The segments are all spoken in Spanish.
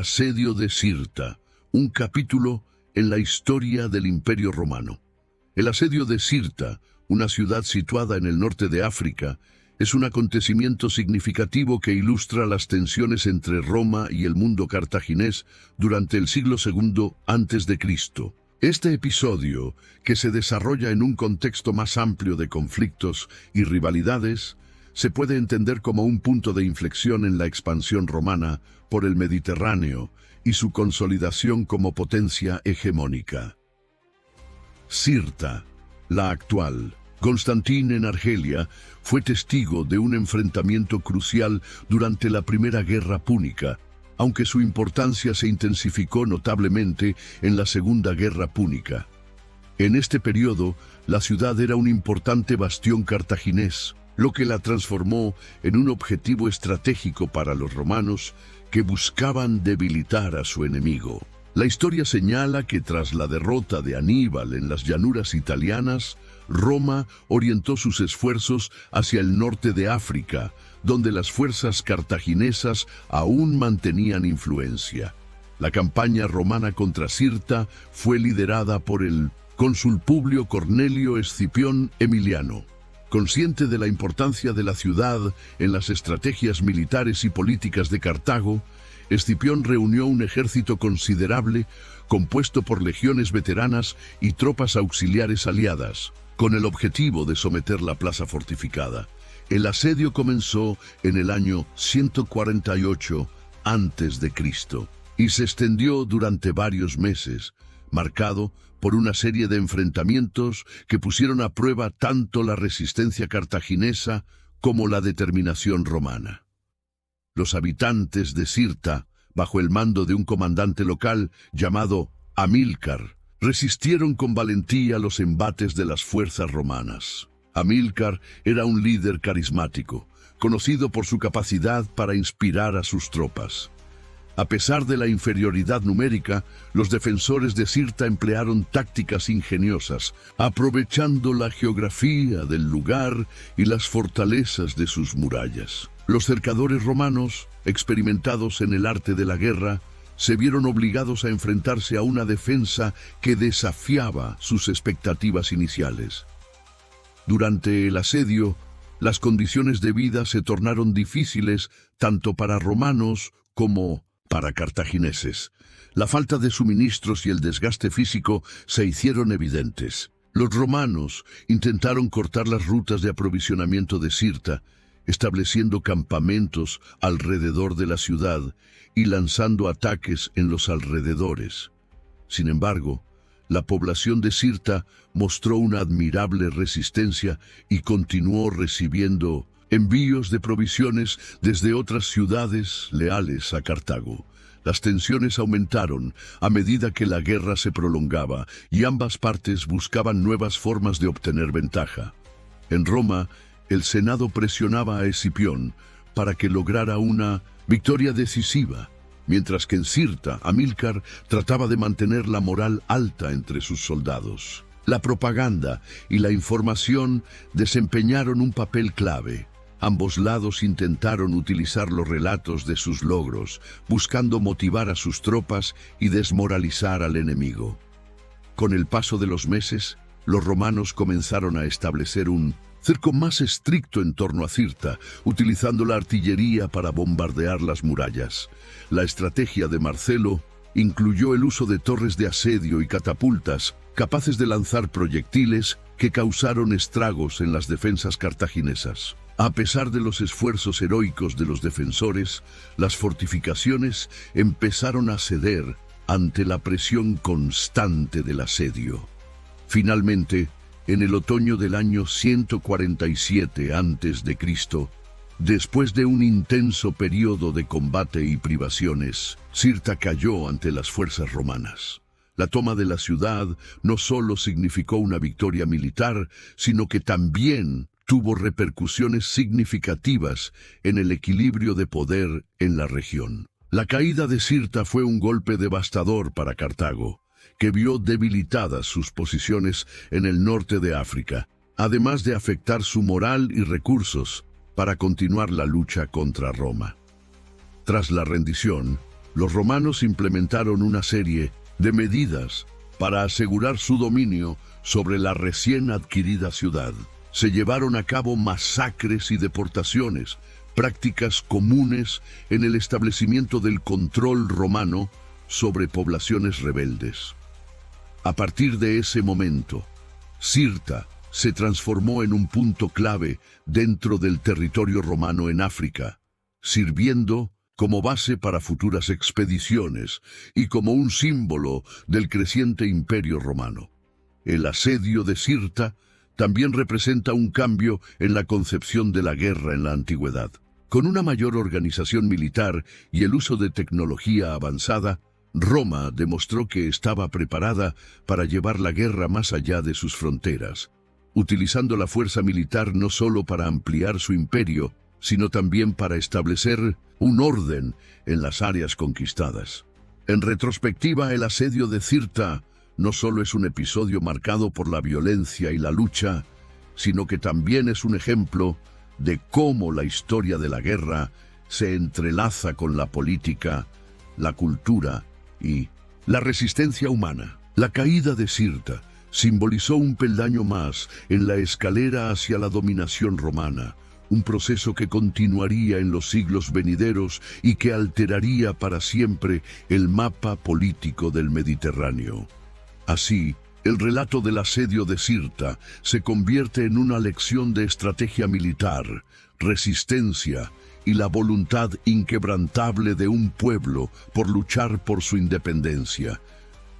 asedio de Sirta, un capítulo en la historia del Imperio Romano. El asedio de Sirta, una ciudad situada en el norte de África, es un acontecimiento significativo que ilustra las tensiones entre Roma y el mundo cartaginés durante el siglo II a.C. Este episodio, que se desarrolla en un contexto más amplio de conflictos y rivalidades, se puede entender como un punto de inflexión en la expansión romana por el Mediterráneo y su consolidación como potencia hegemónica. Sirta, la actual Constantín en Argelia, fue testigo de un enfrentamiento crucial durante la Primera Guerra Púnica, aunque su importancia se intensificó notablemente en la Segunda Guerra Púnica. En este periodo, la ciudad era un importante bastión cartaginés, lo que la transformó en un objetivo estratégico para los romanos que buscaban debilitar a su enemigo. La historia señala que tras la derrota de Aníbal en las llanuras italianas, Roma orientó sus esfuerzos hacia el norte de África, donde las fuerzas cartaginesas aún mantenían influencia. La campaña romana contra Sirta fue liderada por el cónsul Publio Cornelio Escipión Emiliano. Consciente de la importancia de la ciudad en las estrategias militares y políticas de Cartago, Escipión reunió un ejército considerable compuesto por legiones veteranas y tropas auxiliares aliadas, con el objetivo de someter la plaza fortificada. El asedio comenzó en el año 148 a.C. y se extendió durante varios meses, marcado por una serie de enfrentamientos que pusieron a prueba tanto la resistencia cartaginesa como la determinación romana. Los habitantes de Sirta, bajo el mando de un comandante local llamado Amílcar, resistieron con valentía los embates de las fuerzas romanas. Amílcar era un líder carismático, conocido por su capacidad para inspirar a sus tropas. A pesar de la inferioridad numérica, los defensores de Sirta emplearon tácticas ingeniosas, aprovechando la geografía del lugar y las fortalezas de sus murallas. Los cercadores romanos, experimentados en el arte de la guerra, se vieron obligados a enfrentarse a una defensa que desafiaba sus expectativas iniciales. Durante el asedio, las condiciones de vida se tornaron difíciles tanto para romanos como para cartagineses. La falta de suministros y el desgaste físico se hicieron evidentes. Los romanos intentaron cortar las rutas de aprovisionamiento de Sirta, estableciendo campamentos alrededor de la ciudad y lanzando ataques en los alrededores. Sin embargo, la población de Sirta mostró una admirable resistencia y continuó recibiendo envíos de provisiones desde otras ciudades leales a Cartago. Las tensiones aumentaron a medida que la guerra se prolongaba y ambas partes buscaban nuevas formas de obtener ventaja. En Roma, el Senado presionaba a Escipión para que lograra una victoria decisiva, mientras que en Sirta, Amílcar trataba de mantener la moral alta entre sus soldados. La propaganda y la información desempeñaron un papel clave. Ambos lados intentaron utilizar los relatos de sus logros, buscando motivar a sus tropas y desmoralizar al enemigo. Con el paso de los meses, los romanos comenzaron a establecer un cerco más estricto en torno a Sirta, utilizando la artillería para bombardear las murallas. La estrategia de Marcelo incluyó el uso de torres de asedio y catapultas, capaces de lanzar proyectiles que causaron estragos en las defensas cartaginesas. A pesar de los esfuerzos heroicos de los defensores, las fortificaciones empezaron a ceder ante la presión constante del asedio. Finalmente, en el otoño del año 147 a.C., después de un intenso periodo de combate y privaciones, Sirta cayó ante las fuerzas romanas. La toma de la ciudad no solo significó una victoria militar, sino que también tuvo repercusiones significativas en el equilibrio de poder en la región. La caída de Sirta fue un golpe devastador para Cartago, que vio debilitadas sus posiciones en el norte de África, además de afectar su moral y recursos para continuar la lucha contra Roma. Tras la rendición, Los romanos implementaron una serie de medidas para asegurar su dominio sobre la recién adquirida ciudad. Se llevaron a cabo masacres y deportaciones, prácticas comunes en el establecimiento del control romano sobre poblaciones rebeldes. A partir de ese momento, Cirta se transformó en un punto clave dentro del territorio romano en África, sirviendo como base para futuras expediciones y como un símbolo del creciente imperio romano. El asedio de Cirta también representa un cambio en la concepción de la guerra en la antigüedad. Con una mayor organización militar y el uso de tecnología avanzada, Roma demostró que estaba preparada para llevar la guerra más allá de sus fronteras, utilizando la fuerza militar no solo para ampliar su imperio, sino también para establecer un orden en las áreas conquistadas. En retrospectiva, el asedio de Cirta no solo es un episodio marcado por la violencia y la lucha, sino que también es un ejemplo de cómo la historia de la guerra se entrelaza con la política, la cultura y la resistencia humana. La caída de Cirta simbolizó un peldaño más en la escalera hacia la dominación romana, un proceso que continuaría en los siglos venideros y que alteraría para siempre el mapa político del Mediterráneo. Así, el relato del asedio de Cirta se convierte en una lección de estrategia militar, resistencia y la voluntad inquebrantable de un pueblo por luchar por su independencia.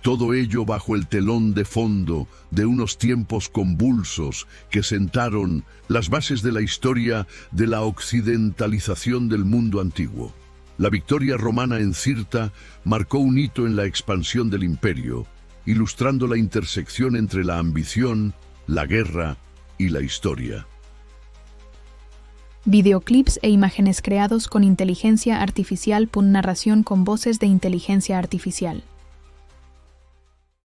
Todo ello bajo el telón de fondo de unos tiempos convulsos que sentaron las bases de la historia de la occidentalización del mundo antiguo. La victoria romana en Cirta marcó un hito en la expansión del imperio, ilustrando la intersección entre la ambición, la guerra y la historia. Videoclips e imágenes creados con inteligencia artificial. Narración con voces de inteligencia artificial.